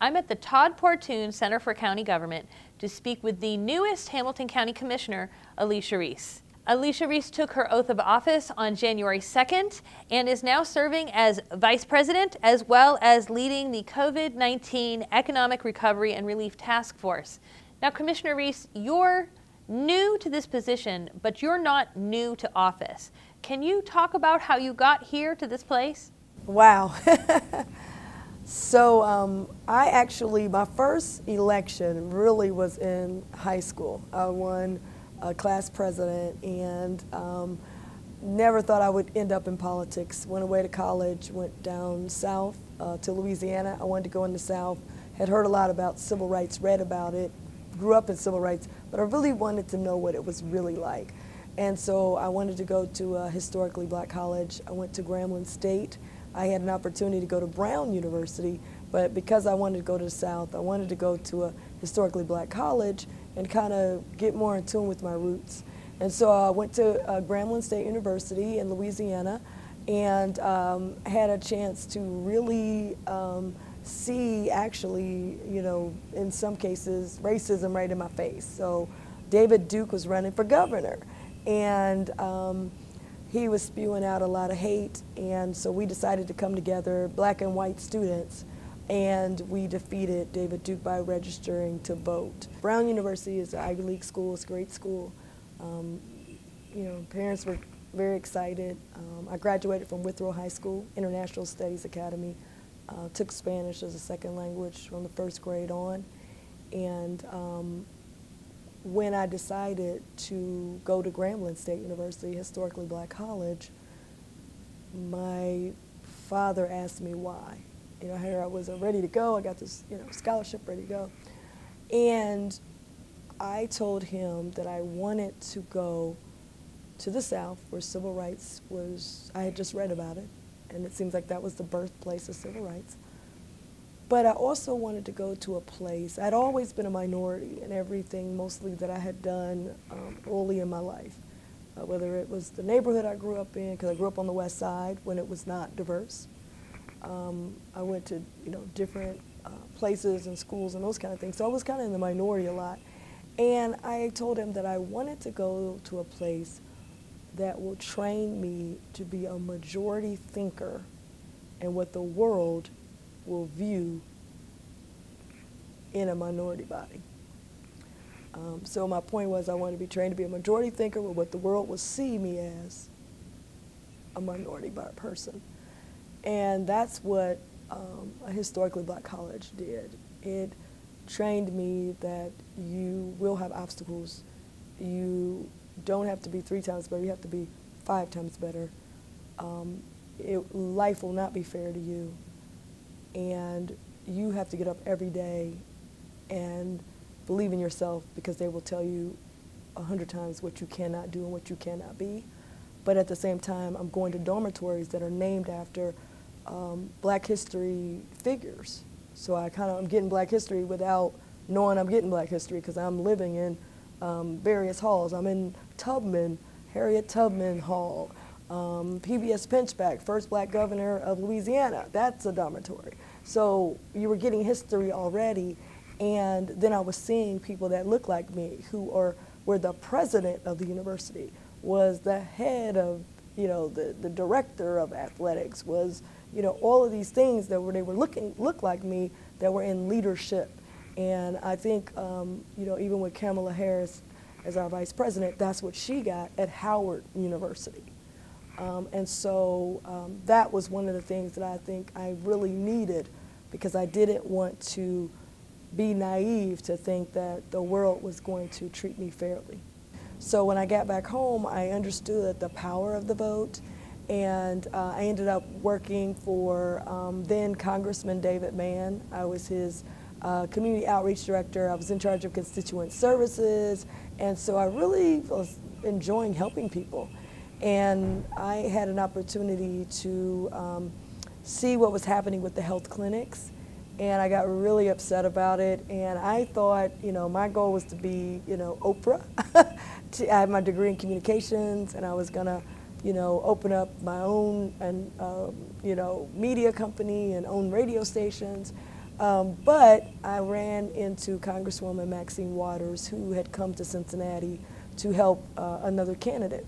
I'm at the Todd Portune Center for County Government to speak with the newest Hamilton County Commissioner, Alicia Reece. Alicia Reece took her oath of office on January 2nd and is now serving as Vice President as well as leading the COVID-19 Economic Recovery and Relief Task Force. Now, Commissioner Reece, you're new to this position, but you're not new to office. Can you talk about how you got here to this place? Wow. So my first election really was in high school. I won class president and never thought I would end up in politics. Went away to college, went down south to Louisiana. I wanted to go in the South, had heard a lot about civil rights, read about it, grew up in civil rights, but I really wanted to know what it was really like. And so I wanted to go to a historically black college. I went to Grambling State. I had an opportunity to go to Brown University, but because I wanted to go to the South, I wanted to go to a historically black college and kind of get more in tune with my roots. And so I went to Grambling State University in Louisiana and had a chance to really see actually, you know, in some cases, racism right in my face. So David Duke was running for governor and he was spewing out a lot of hate, and so we decided to come together, black and white students, and we defeated David Duke by registering to vote. Brown University is an Ivy League school, it's a great school. You know, parents were very excited. I graduated from Withrow High School, International Studies Academy, took Spanish as a second language from the first grade on, and when I decided to go to Grambling State University, historically black college, my father asked me why. You know, here I was ready to go. I got this, you know, scholarship ready to go. And I told him that I wanted to go to the South where civil rights was, I had just read about it, and it seems like that was the birthplace of civil rights. But I also wanted to go to a place, I'd always been a minority in everything mostly that I had done early in my life, whether it was the neighborhood I grew up in, because I grew up on the West Side when it was not diverse. I went to, you know, different places and schools and those kind of things, so I was kind of in the minority a lot. And I told him that I wanted to go to a place that will train me to be a majority thinker in what the world will view in a minority body. So my point was I wanted to be trained to be a majority thinker with what the world will see me as a minority person. And that's what a historically black college did. It trained me that you will have obstacles. You don't have to be 3 times better, you have to be 5 times better. Life will not be fair to you. And you have to get up every day and believe in yourself, because they will tell you 100 times what you cannot do and what you cannot be. But at the same time, I'm going to dormitories that are named after black history figures. So I'm getting black history without knowing I'm getting black history, because I'm living in various halls. I'm in Tubman, Harriet Tubman Hall. PBS Pinchback, first black governor of Louisiana, that's a dormitory. So you were getting history already, and then I was seeing people that looked like me, who were the president of the university, was the head of, you know, the director of athletics, was, you know, all of these things that they were look like me, that were in leadership. And I think, you know, even with Kamala Harris as our vice president, that's what she got at Howard University. And so that was one of the things that I think I really needed, because I didn't want to be naive to think that the world was going to treat me fairly. So when I got back home, I understood the power of the vote, and I ended up working for then Congressman David Mann. I was his community outreach director. I was in charge of constituent services, and so I really was enjoying helping people. And I had an opportunity to see what was happening with the health clinics, and I got really upset about it. And I thought, you know, my goal was to be, you know, Oprah. I had my degree in communications, and I was gonna, you know, open up my own and you know, media company and own radio stations. But I ran into Congresswoman Maxine Waters, who had come to Cincinnati to help another candidate,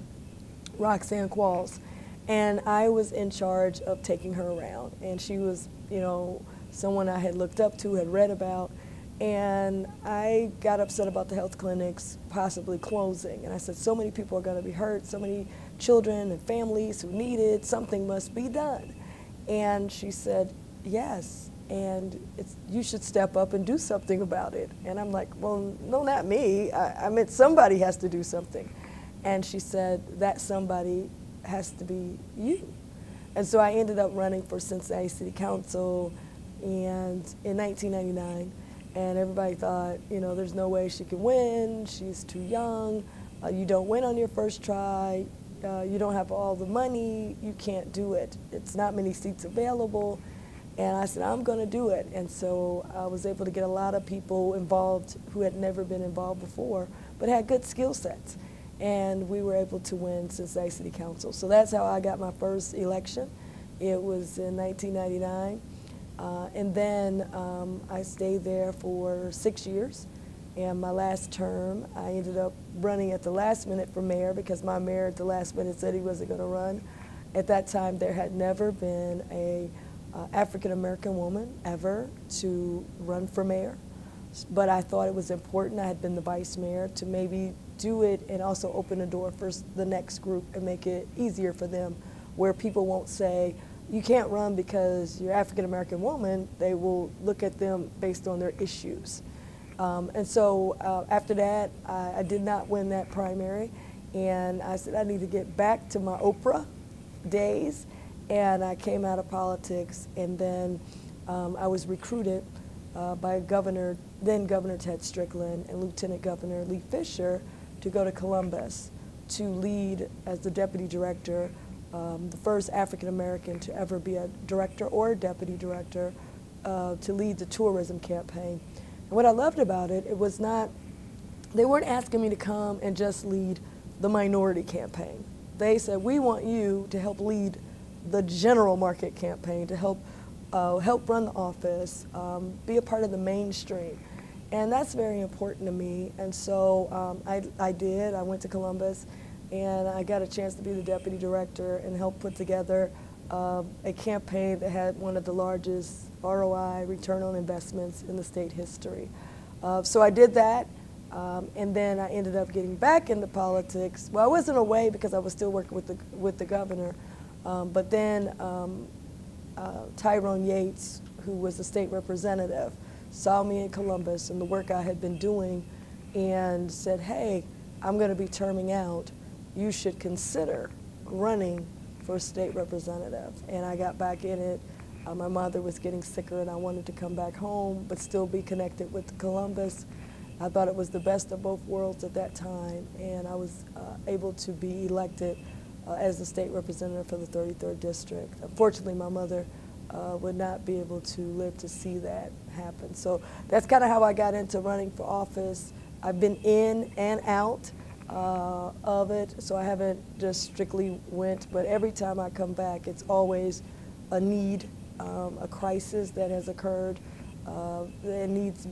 Roxanne Qualls. And I was in charge of taking her around. And she was, you know, someone I had looked up to, had read about. And I got upset about the health clinics possibly closing. And I said, so many people are going to be hurt, so many children and families who need it, something must be done. And she said, yes, and you should step up and do something about it. And I'm like, well, no, not me. I mean, somebody has to do something. And she said, that somebody has to be you. And so I ended up running for Cincinnati City Council and in 1999. And everybody thought, you know, there's no way she can win. She's too young. You don't win on your first try. You don't have all the money. You can't do it. It's not many seats available. And I said, I'm going to do it. And so I was able to get a lot of people involved who had never been involved before, but had good skill sets. And we were able to win Cincinnati City Council. So that's how I got my first election. It was in 1999. And then I stayed there for 6 years. And my last term, I ended up running at the last minute for mayor because my mayor at the last minute said he wasn't going to run. At that time, there had never been a African-American woman ever to run for mayor. But I thought it was important, I had been the vice mayor, to maybe do it and also open the door for the next group and make it easier for them, where people won't say, you can't run because you're African-American woman. They will look at them based on their issues. And so after that, I did not win that primary. And I said, I need to get back to my Oprah days. And I came out of politics. And then I was recruited by then Governor Ted Strickland and Lieutenant Governor Lee Fisher to go to Columbus to lead as the deputy director, the first African-American to ever be a director or a deputy director, to lead the tourism campaign. And what I loved about it, it was not, they weren't asking me to come and just lead the minority campaign. They said, we want you to help lead the general market campaign, to help run the office, be a part of the mainstream. And that's very important to me. And so I did. I went to Columbus, and I got a chance to be the deputy director and help put together a campaign that had one of the largest ROI, return on investments, in the state history. So I did that, and then I ended up getting back into politics. Well, I wasn't away because I was still working with the governor, but then Tyrone Yates, who was the state representative, saw me in Columbus and the work I had been doing and said, hey, I'm going to be terming out. You should consider running for state representative. And I got back in it. My mother was getting sicker and I wanted to come back home but still be connected with Columbus. I thought it was the best of both worlds at that time, and I was able to be elected as the state representative for the 33rd District. Unfortunately, my mother would not be able to live to see that happen. So that's kind of how I got into running for office. I've been in and out of it, so I haven't just strictly went, but every time I come back, it's always a need, a crisis that has occurred, that needs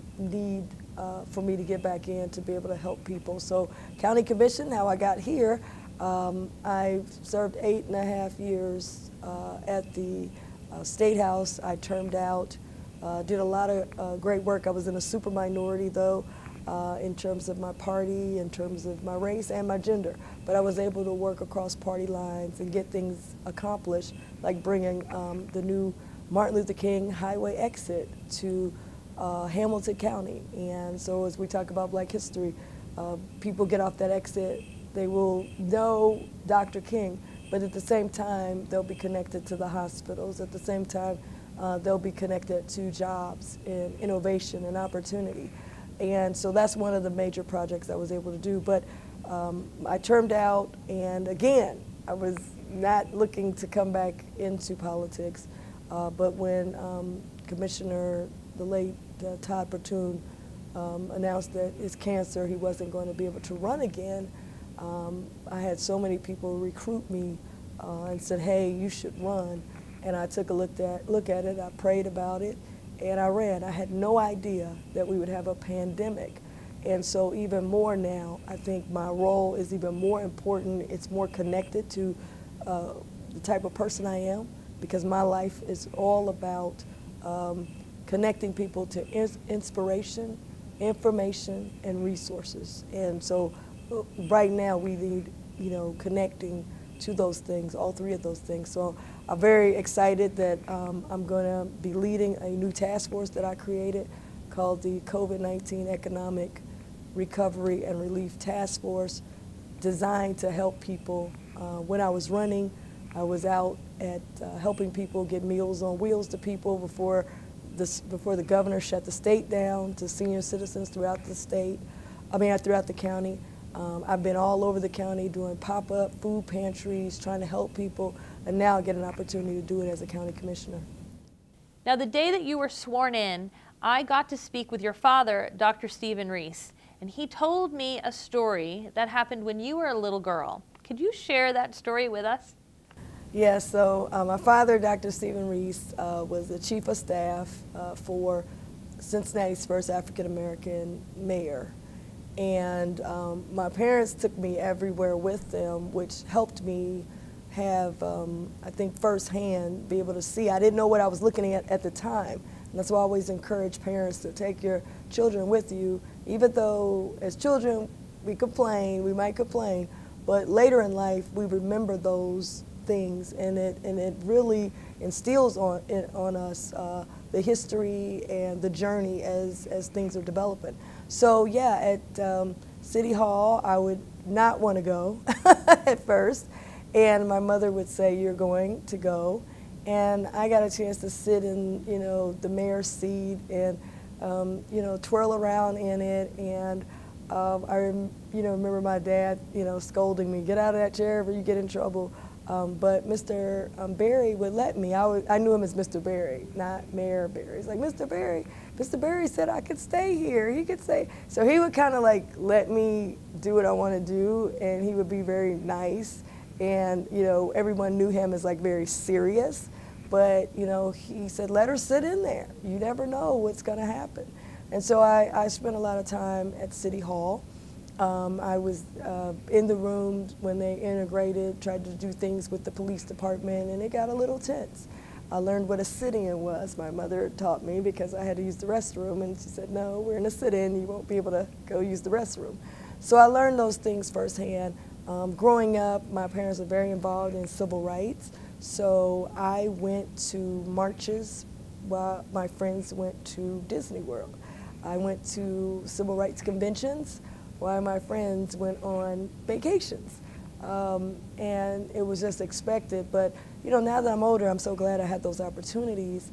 for me to get back in to be able to help people. So County Commission, how I got here, I served 8.5 years at the State House. I termed out, did a lot of great work. I was in a super minority though, in terms of my party, in terms of my race and my gender. But I was able to work across party lines and get things accomplished, like bringing the new Martin Luther King highway exit to Hamilton County. And so as we talk about Black history, people get off that exit, they will know Dr. King, but at the same time, they'll be connected to the hospitals. At the same time, they'll be connected to jobs and innovation and opportunity. And so that's one of the major projects I was able to do. But I termed out, and again, I was not looking to come back into politics. But when Commissioner, the late Todd Pertune, announced that his cancer, he wasn't going to be able to run again, I had so many people recruit me and said, hey, you should run. And I took a look at it, I prayed about it, and I ran. I had no idea that we would have a pandemic. And so even more now, I think my role is even more important. It's more connected to the type of person I am, because my life is all about connecting people to inspiration, information, and resources. And so right now we need, connecting to those things, all three of those things. So I'm very excited that I'm going to be leading a new task force that I created called the COVID-19 Economic Recovery and Relief Task Force, designed to help people. When I was running, I was out at helping people get Meals on Wheels to people before the governor shut the state down, to senior citizens throughout the state, throughout the county. I've been all over the county doing pop-up food pantries, trying to help people, and now I get an opportunity to do it as a county commissioner. Now, the day that you were sworn in, I got to speak with your father, Dr. Stephen Reece, and he told me a story that happened when you were a little girl. Could you share that story with us? Yes, so my father, Dr. Stephen Reece, was the chief of staff for Cincinnati's first African-American mayor. And my parents took me everywhere with them, which helped me have, I think, firsthand be able to see. I didn't know what I was looking at the time. And that's why I always encourage parents to take your children with you, even though as children we might complain, but later in life we remember those things, and it really instills on us the history and the journey as things are developing. So yeah, at City Hall, I would not want to go at first, and my mother would say, "You're going to go," and I got a chance to sit in, the mayor's seat and, twirl around in it, and I remember my dad, scolding me, "Get out of that chair or you get in trouble." But Mr. Berry would let me. I knew him as Mr. Berry, not Mayor Berry. He's like, "Mr. Berry said I could stay here. He could stay." So he would kind of like let me do what I want to do, and he would be very nice. And, everyone knew him as like very serious. But, he said, "Let her sit in there. You never know what's going to happen." And so I spent a lot of time at City Hall. I was in the room when they integrated, tried to do things with the police department, and it got a little tense. I learned what a sit-in was. My mother taught me because I had to use the restroom, and she said, "No, we're in a sit-in. You won't be able to go use the restroom." So I learned those things firsthand. Growing up, my parents were very involved in civil rights, so I went to marches while my friends went to Disney World. I went to civil rights conventions while my friends went on vacations. And it was just expected. But, now that I'm older, I'm so glad I had those opportunities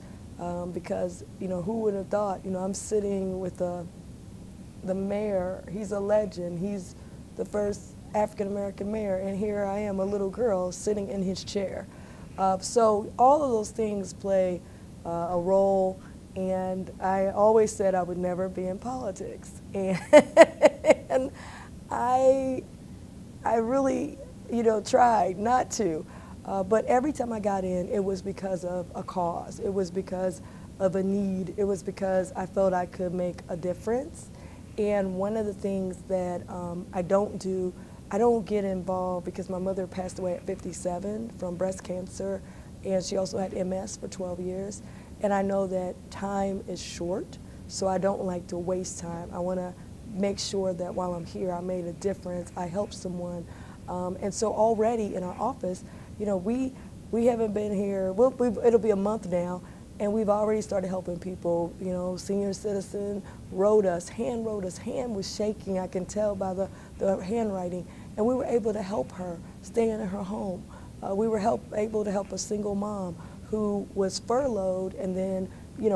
because, who would have thought, I'm sitting with the mayor. He's a legend. He's the first African-American mayor, and here I am, a little girl, sitting in his chair. So all of those things play a role, and I always said I would never be in politics. And I really, tried not to. But every time I got in, it was because of a cause. It was because of a need. It was because I felt I could make a difference. And one of the things that I don't do, I don't get involved because my mother passed away at 57 from breast cancer, and she also had MS for 12 years. And I know that time is short, so I don't like to waste time. I want to make sure that while I'm here, I made a difference, I helped someone. And so already in our office, we haven't been here, it'll be a month now, and we've already started helping people. Senior citizen hand wrote us, hand was shaking, I can tell by the handwriting, and we were able to help her stay in her home. We were able to help a single mom who was furloughed and then,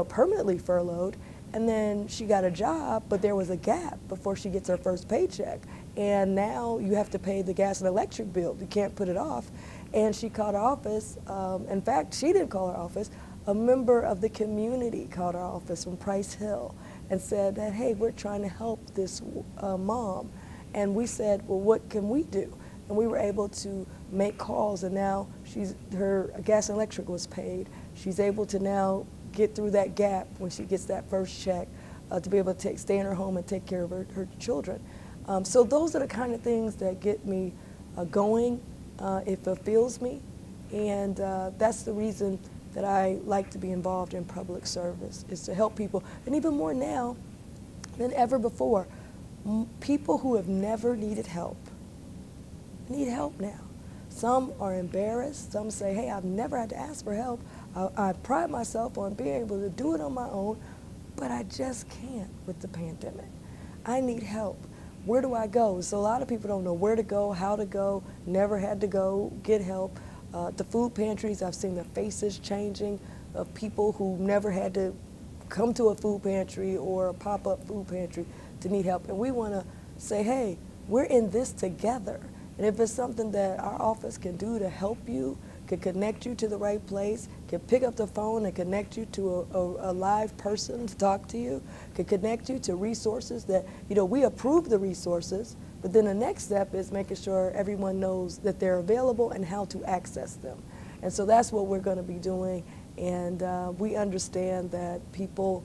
permanently furloughed, and then she got a job, but there was a gap before she gets her first paycheck. And now you have to pay the gas and electric bill. You can't put it off. And she called our office. In fact, she didn't call our office. A member of the community called our office from Price Hill and said that, "Hey, we're trying to help this mom." And we said, "Well, what can we do?" And we were able to make calls, and now her gas and electric was paid. She's able to now get through that gap when she gets that first check, to be able to stay in her home and take care of her children. So those are the kind of things that get me going. It fulfills me, and that's the reason that I like to be involved in public service, is to help people, and even more now than ever before. People who have never needed help need help now. Some are embarrassed. Some say, hey, I've never had to ask for help. I pride myself on being able to do it on my own, but I just can't with the pandemic. I need help. Where do I go? So a lot of people don't know where to go, how to go, never had to go get help. The food pantries, I've seen the faces changing of people who never had to come to a food pantry or a pop-up food pantry to need help. And we want to say, hey, we're in this together. And if it's something that our office can do to help you, can connect you to the right place, can pick up the phone and connect you to a live person to talk to you, can connect you to resources that, we approve the resources, but then the next step is making sure everyone knows that they're available and how to access them. And so that's what we're going to be doing. And we understand that people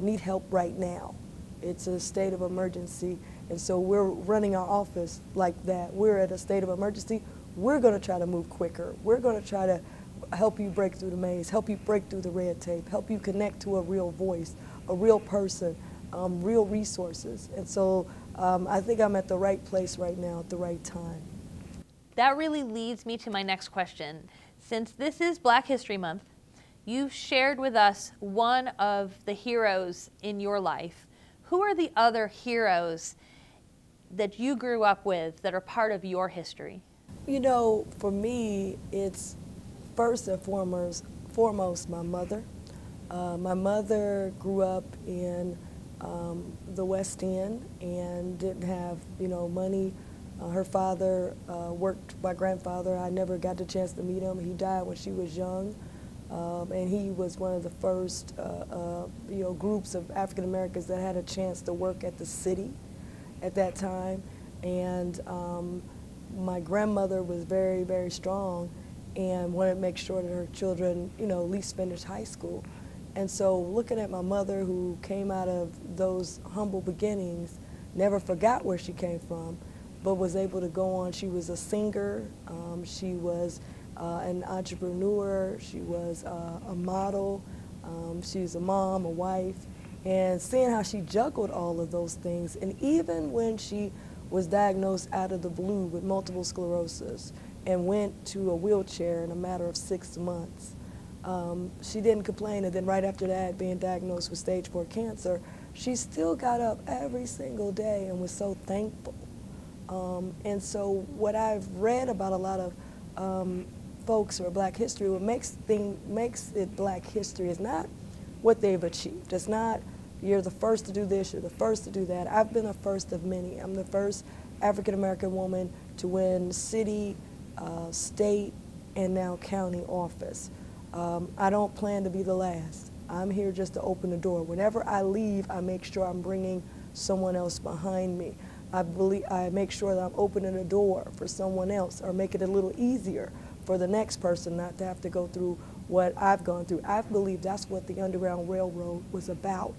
need help right now. It's a state of emergency. And so we're running our office like that. We're at a state of emergency. We're going to try to move quicker. We're going to try to help you break through the maze, help you break through the red tape, help you connect to a real voice, a real person, real resources. And so I think I'm at the right place right now at the right time. That really leads me to my next question. Since this is Black History Month, you've shared with us one of the heroes in your life. Who are the other heroes that you grew up with that are part of your history? For me, it's first and foremost my mother. My mother grew up in the West End and didn't have, money. Her father worked, my grandfather. I never got the chance to meet him. He died when she was young. And he was one of the first, groups of African Americans that had a chance to work at the city at that time. And my grandmother was very, very strong and wanted to make sure that her children, at least finished high school. And so looking at my mother, who came out of those humble beginnings, never forgot where she came from, but was able to go on. She was a singer. She was an entrepreneur. She was a model. She was a mom, a wife. And seeing how she juggled all of those things, and even when she was diagnosed out of the blue with multiple sclerosis and went to a wheelchair in a matter of 6 months, she didn't complain. And then right after that, being diagnosed with stage 4 cancer, she still got up every single day and was so thankful. And so what I've read about a lot of folks who are Black history, what makes it Black history is not what they've achieved. It's not, you're the first to do this, you're the first to do that. I've been a first of many. I'm the first African-American woman to win city, state, and now county office. I don't plan to be the last. I'm here just to open the door. Whenever I leave, I make sure I'm bringing someone else behind me. I make sure that I'm opening a door for someone else, or make it a little easier for the next person not to have to go through what I've gone through. I believe that's what the Underground Railroad was about.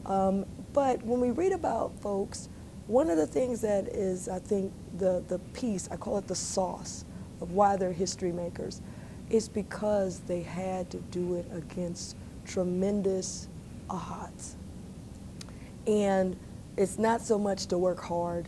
But when we read about folks, one of the things that is, I think, the piece, I call it the sauce of why they're history makers, is because they had to do it against tremendous odds. And it's not so much to work hard.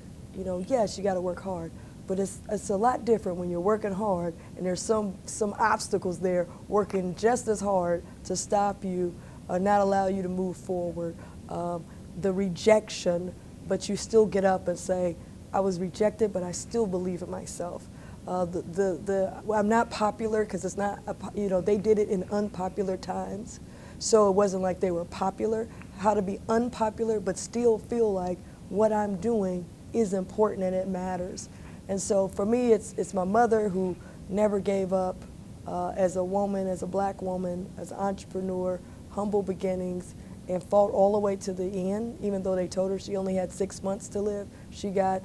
Yes, you got to work hard, but it's a lot different when you're working hard and there's some obstacles there working just as hard to stop you or not allow you to move forward. The rejection, but you still get up and say, I was rejected, but I still believe in myself. I'm not popular because it's not, they did it in unpopular times. So it wasn't like they were popular. How to be unpopular, but still feel like what I'm doing is important and it matters. And so for me, it's my mother who never gave up as a woman, as a Black woman, as an entrepreneur, humble beginnings, and fought all the way to the end. Even though they told her she only had 6 months to live, she got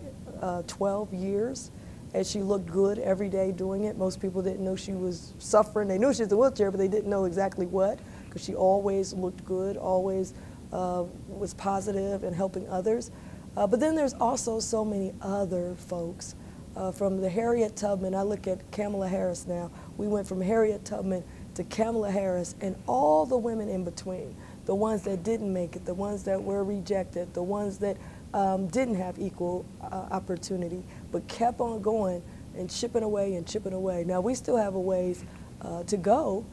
12 years. And she looked good every day doing it. Most people didn't know she was suffering. They knew she was in a wheelchair, but they didn't know exactly what. because she always looked good, always was positive and helping others. But then there's also so many other folks. From the Harriet Tubman, I look at Kamala Harris now. We went from Harriet Tubman to Kamala Harris and all the women in between, the ones that didn't make it, the ones that were rejected, the ones that didn't have equal opportunity, but kept on going and chipping away and chipping away. Now, we still have a ways to go.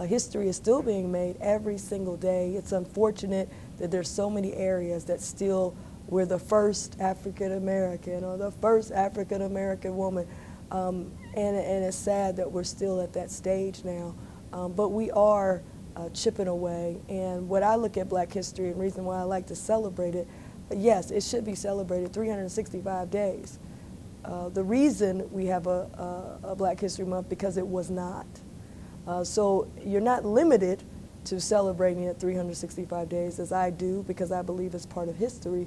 History is still being made every single day. It's unfortunate that there's so many areas that still we're the first African American or the first African American woman, and it's sad that we're still at that stage now. But we are chipping away, and what I look at Black history and reason why I like to celebrate it, yes, it should be celebrated 365 days. The reason we have a Black History Month, because it was not. So you're not limited to celebrating it 365 days as I do, because I believe it's part of history.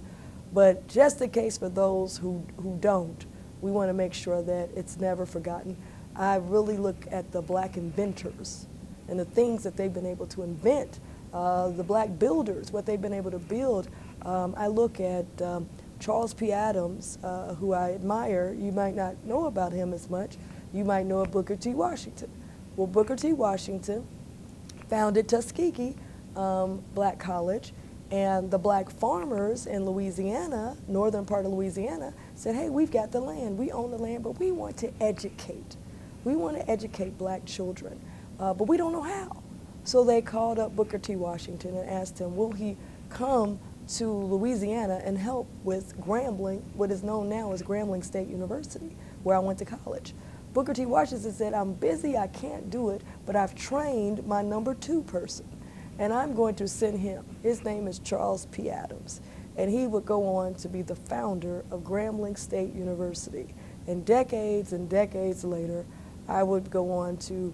But just in case for those who don't, we want to make sure that it's never forgotten. I really look at the Black inventors and the things that they've been able to invent, the Black builders, what they've been able to build. I look at Charles P. Adams, who I admire. You might not know about him as much. You might know of Booker T. Washington. Well, Booker T. Washington founded Tuskegee Black College, and the Black farmers in Louisiana, northern part of Louisiana, said, hey, we've got the land, we own the land, but we want to educate. We want to educate Black children, but we don't know how. So they called up Booker T. Washington and asked him, will he come to Louisiana and help with Grambling, what is known now as Grambling State University, where I went to college. Booker T. Washington said, I'm busy, I can't do it, but I've trained my #2 person, and I'm going to send him. His name is Charles P. Adams, and he would go on to be the founder of Grambling State University. And decades later, I would go on to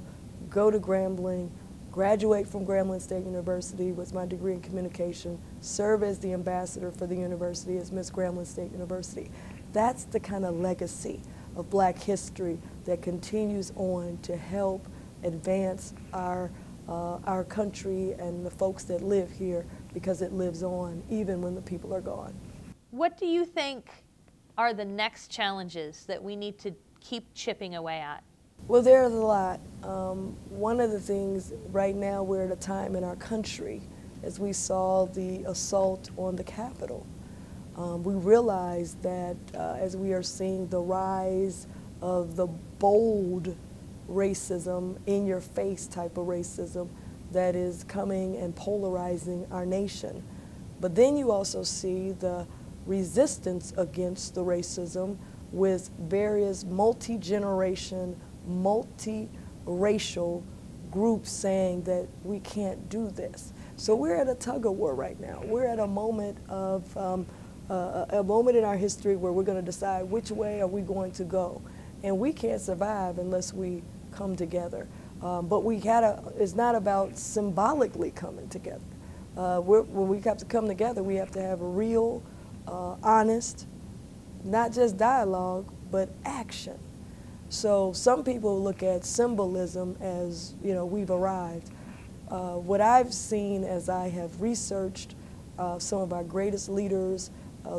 go to Grambling, graduate from Grambling State University with my degree in communication, serve as the ambassador for the university as Miss Grambling State University. That's the kind of legacy of Black history that continues on to help advance our country and the folks that live here, because it lives on even when the people are gone. What do you think are the next challenges that we need to keep chipping away at? Well, there's a lot. One of the things right now, we're at a time in our country, as we saw the assault on the Capitol, we realize that as we are seeing the rise of the bold racism, in-your-face type of racism that is coming and polarizing our nation. But then you also see the resistance against the racism with various multi-generation, multi-racial groups saying that we can't do this. So we're at a tug-of-war right now. We're at a moment of a moment in our history where we're going to decide which way are we going to go. And we can't survive unless we come together. But it's not about symbolically coming together. When we have to come together, we have to have a real, honest, not just dialogue, but action. So some people look at symbolism as, we've arrived. What I've seen as I have researched some of our greatest leaders,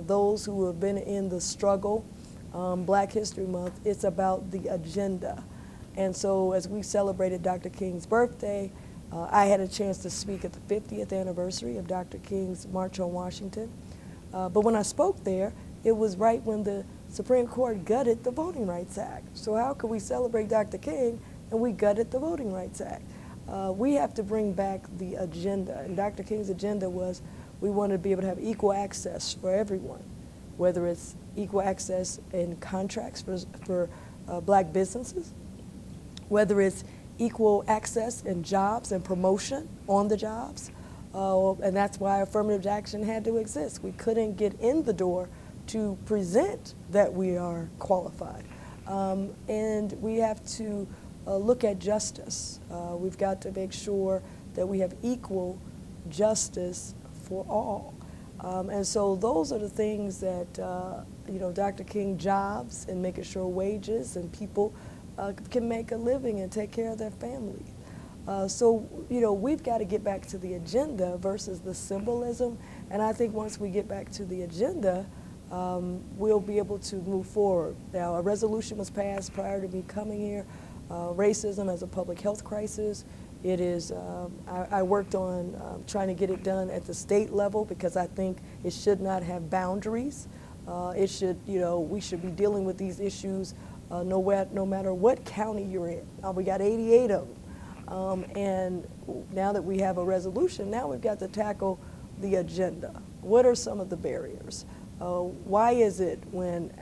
those who have been in the struggle, Black History Month, it's about the agenda. And so as we celebrated Dr. King's birthday, I had a chance to speak at the 50th anniversary of Dr. King's March on Washington. But when I spoke there, it was right when the Supreme Court gutted the Voting Rights Act. So how could we celebrate Dr. King and we gutted the Voting Rights Act? We have to bring back the agenda. And Dr. King's agenda was we wanted to be able to have equal access for everyone, whether it's equal access in contracts for Black businesses, whether it's equal access in jobs and promotion on the jobs. And that's why affirmative action had to exist. We couldn't get in the door to present that we are qualified. And we have to look at justice. We've got to make sure that we have equal justice for all. And so those are the things that, Dr. King, jobs and making sure wages and people can make a living and take care of their families. So, you know, we've got to get back to the agenda versus the symbolism. And I think once we get back to the agenda, we'll be able to move forward. Now, a resolution was passed prior to me coming here, racism as a public health crisis. It is, I worked on trying to get it done at the state level because I think it should not have boundaries. It should, you know, we should be dealing with these issues no matter what county you're in. We got 88 of them. And now that we have a resolution, now we've got to tackle the agenda. What are some of the barriers? Why is it when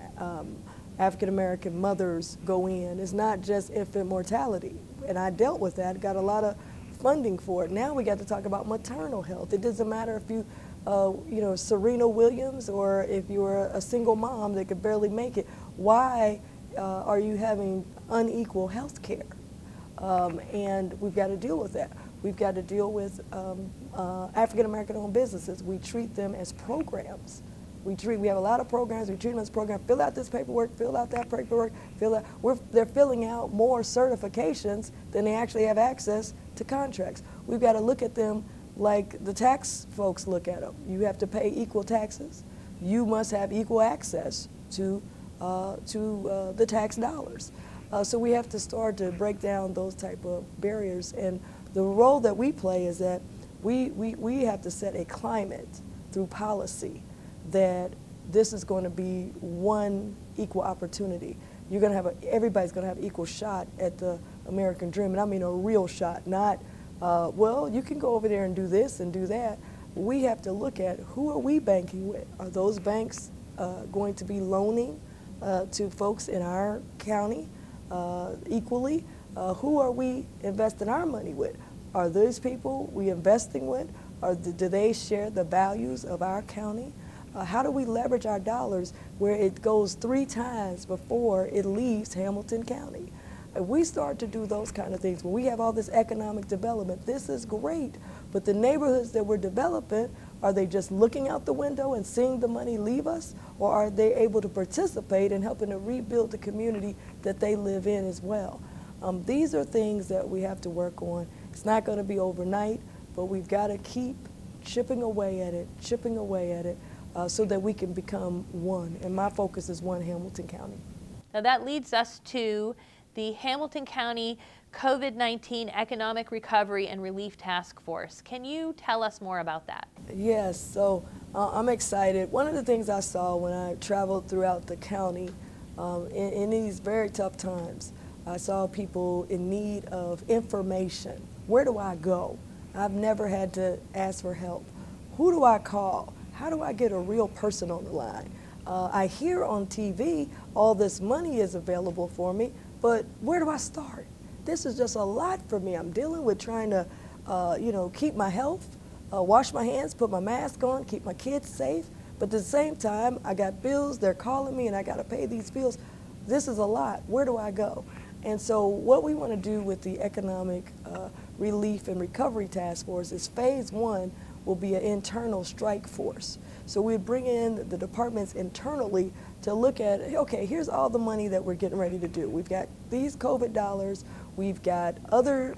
African American mothers go in, it's not just infant mortality? And I dealt with that, got a lot of funding for it. Now we got to talk about maternal health. It doesn't matter if you, you know, Serena Williams or if you're a single mom that could barely make it. Why are you having unequal health care? And we've got to deal with that. We've got to deal with African American owned businesses. We treat them as programs. We have a lot of programs, we treat them as programs. Fill out this paperwork, fill out that paperwork, they're filling out more certifications than they actually have access to contracts. We've got to look at them like the tax folks look at them. You have to pay equal taxes. You must have equal access to the tax dollars. So we have to start to break down those type of barriers. And the role that we play is that we have to set a climate through policy that this is going to be one equal opportunity. You're going to have everybody's going to have equal shot at the American dream, and I mean a real shot, not, well, you can go over there and do this and do that. We have to look at who are we banking with? Are those banks going to be loaning to folks in our county equally? Who are we investing our money with? Are those people we investing with? Do they share the values of our county? How do we leverage our dollars where it goes 3 times before it leaves Hamilton County? If we start to do those kind of things, when we have all this economic development, this is great, but the neighborhoods that we're developing, are they just looking out the window and seeing the money leave us, or are they able to participate in helping to rebuild the community that they live in as well? These are things that we have to work on. It's not going to be overnight, but we've got to keep chipping away at it, so that we can become one. And my focus is one Hamilton County. Now that leads us to the Hamilton County COVID-19 Economic Recovery and Relief Task Force. Can you tell us more about that? Yes, so I'm excited. One of the things I saw when I traveled throughout the county in these very tough times, I saw people in need of information. Where do I go? I've never had to ask for help. Who do I call? How do I get a real person on the line? I hear on TV all this money is available for me, but where do I start? This is just a lot for me. I'm dealing with trying to, you know, keep my health, wash my hands, put my mask on, keep my kids safe. But at the same time, I got bills, they're calling me and I gotta pay these bills. This is a lot. Where do I go? And so what we want to do with the Economic Relief and Recovery Task Force is phase 1 will be an internal strike force. So we bring in the departments internally to look at, okay, here's all the money that we're getting ready to do. We've got these COVID dollars, we've got other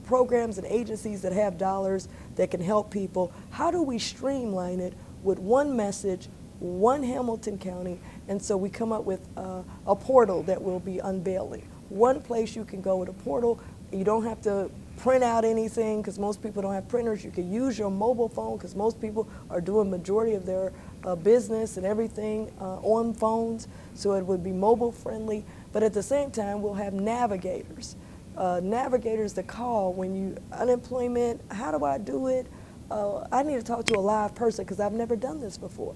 programs and agencies that have dollars that can help people. How do we streamline it with one message, one Hamilton County? And so we come up with a portal that we'll be unveiling. One place you can go with a portal. You don't have to print out anything because most people don't have printers. You can use your mobile phone because most people are doing majority of their business and everything on phones, so it would be mobile friendly. But at the same time, we'll have navigators. Navigators to call when you, unemployment, how do I do it? I need to talk to a live person because I've never done this before.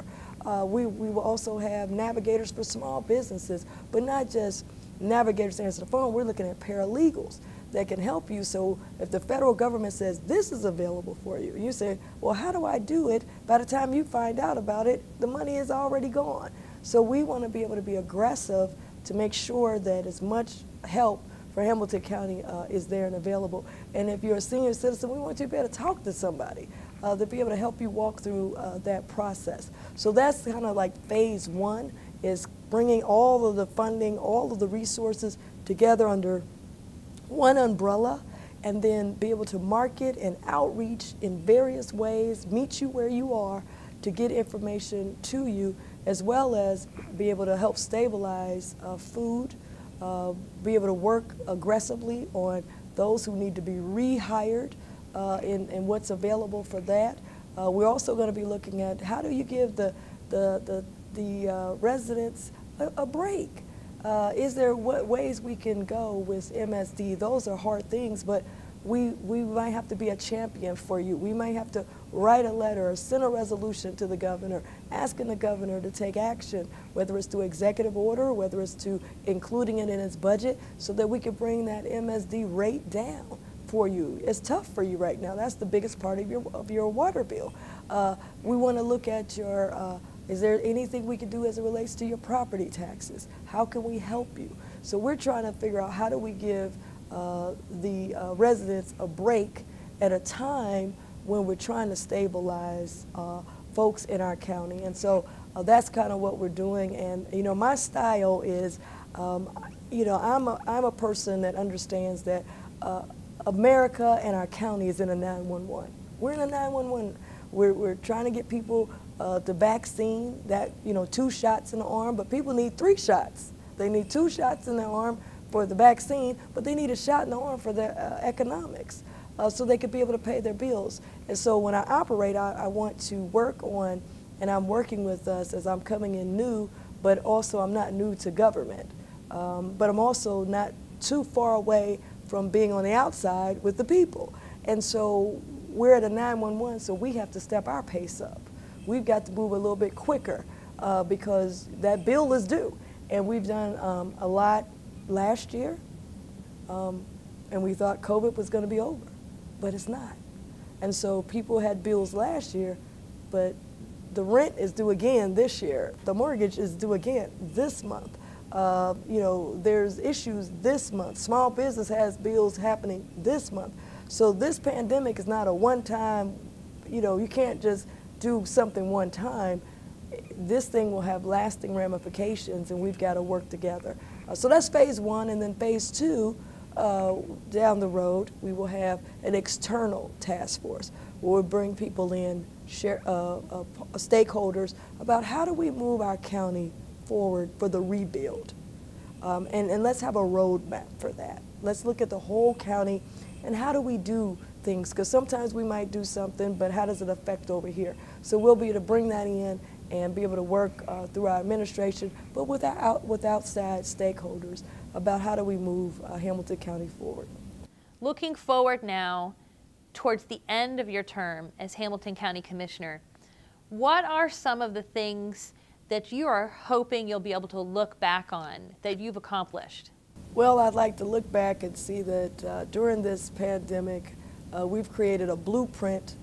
We will also have navigators for small businesses, but not just navigators to answer the phone. We're looking at paralegals that can help you. So if the federal government says this is available for you, you say, well, how do I do it? By the time you find out about it, the money is already gone. So we want to be able to be aggressive to make sure that as much help for Hamilton County is there and available. And if you're a senior citizen, we want you to be able to talk to somebody to be able to help you walk through that process. So that's kind of like phase 1, is bringing all of the funding, all of the resources together under one umbrella and then be able to market and outreach in various ways, meet you where you are to get information to you, as well as be able to help stabilize food, be able to work aggressively on those who need to be rehired and what's available for that. We're also going to be looking at how do you give the residents a break. Is there ways we can go with MSD? Those are hard things, but we might have to be a champion for you. We might have to write a letter or send a resolution to the governor, asking the governor to take action, whether it's through executive order, whether it's to including it in his budget, so that we can bring that MSD rate down for you. It's tough for you right now. That's the biggest part of your water bill. We want to look at your, is there anything we can do as it relates to your property taxes? How can we help you? So we're trying to figure out how do we give the residents a break at a time when we're trying to stabilize folks in our county. And so that's kind of what we're doing. And you know, my style is, you know, I'm a person that understands that America and our county is in a 911. We're in a 911. We're trying to get people the vaccine, that, you know, 2 shots in the arm, but people need 3 shots. They need 2 shots in the arm for the vaccine, but they need a shot in the arm for their economics, so they could be able to pay their bills. And so when I operate, I want to work on, and I'm working with us as I'm coming in new, but also I'm not new to government, but I'm also not too far away from being on the outside with the people. And so we're at a 911, so we have to step our pace up. We've got to move a little bit quicker because that bill is due. And we've done a lot last year, and we thought COVID was going to be over, but it's not. And so people had bills last year, but the rent is due again this year. The mortgage is due again this month. You know, there's issues this month. Small business has bills happening this month. So this pandemic is not a one-time, you know, you can't just do something one time. This thing will have lasting ramifications, and we've got to work together. So that's phase 1, and then phase 2, down the road, we will have an external task force where we'll bring people in, stakeholders, about how do we move our county forward for the rebuild. And let's have a roadmap for that. Let's look at the whole county and how do we do things, because sometimes we might do something, but how does it affect over here? So we'll be able to bring that in and be able to work through our administration, but with outside stakeholders about how do we move Hamilton County forward. Looking forward now towards the end of your term as Hamilton County Commissioner, what are some of the things that you are hoping you'll be able to look back on that you've accomplished? Well, I'd like to look back and see that during this pandemic, we've created a blueprint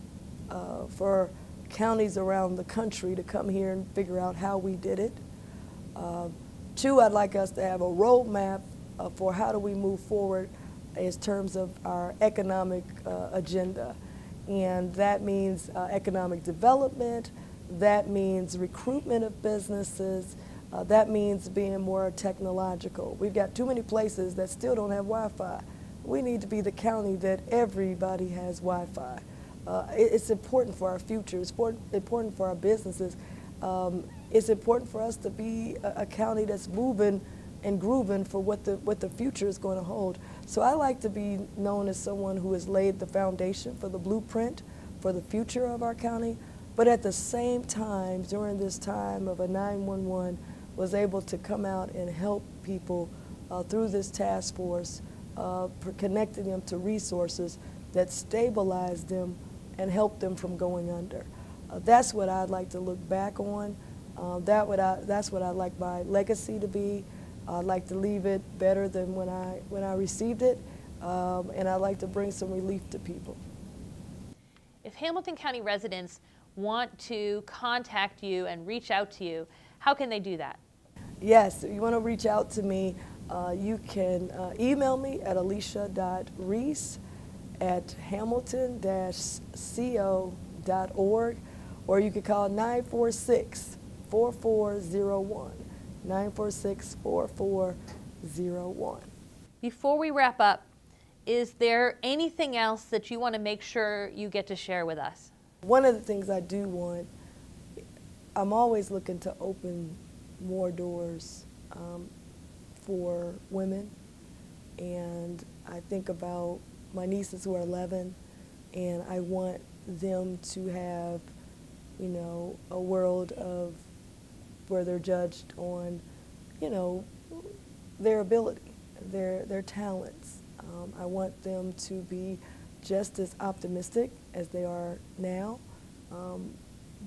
for counties around the country to come here and figure out how we did it. 2, I'd like us to have a roadmap for how do we move forward in terms of our economic agenda. And that means economic development, that means recruitment of businesses, that means being more technological. We've got too many places that still don't have Wi-Fi. We need to be the county that everybody has Wi-Fi. It's important for our future. It's important for our businesses. It's important for us to be a county that's moving and grooving for what the future is going to hold. So I like to be known as someone who has laid the foundation for the blueprint for the future of our county, but at the same time, during this time of a 911, was able to come out and help people through this task force, connecting them to resources that stabilize them and help them from going under. That's what I'd like to look back on. That's what I'd like my legacy to be. I'd like to leave it better than when I received it, and I'd like to bring some relief to people. If Hamilton County residents want to contact you and reach out to you, how can they do that? Yes, if you want to reach out to me, you can email me at alicia.reece@hamilton-co.org, or you can call 946-4401, 946-4401. Before we wrap up, Is there anything else that you want to make sure you get to share with us? One of the things I do want, I'm always looking to open more doors for women. And I think about my nieces who are 11, and I want them to have, you know, a world of where they're judged on, you know, their ability, their talents. I want them to be just as optimistic as they are now,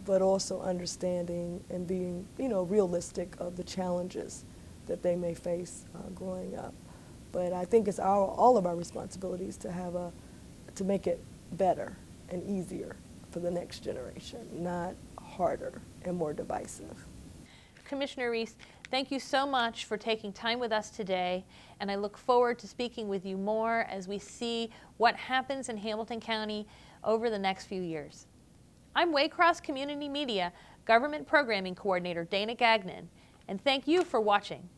but also understanding and being, you know, realistic of the challenges that they may face growing up. But I think it's all of our responsibilities to make it better and easier for the next generation, not harder and more divisive. Commissioner Reece, thank you so much for taking time with us today, and I look forward to speaking with you more as we see what happens in Hamilton County over the next few years. I'm Waycross Community Media Government Programming Coordinator Dana Gagnon, and thank you for watching.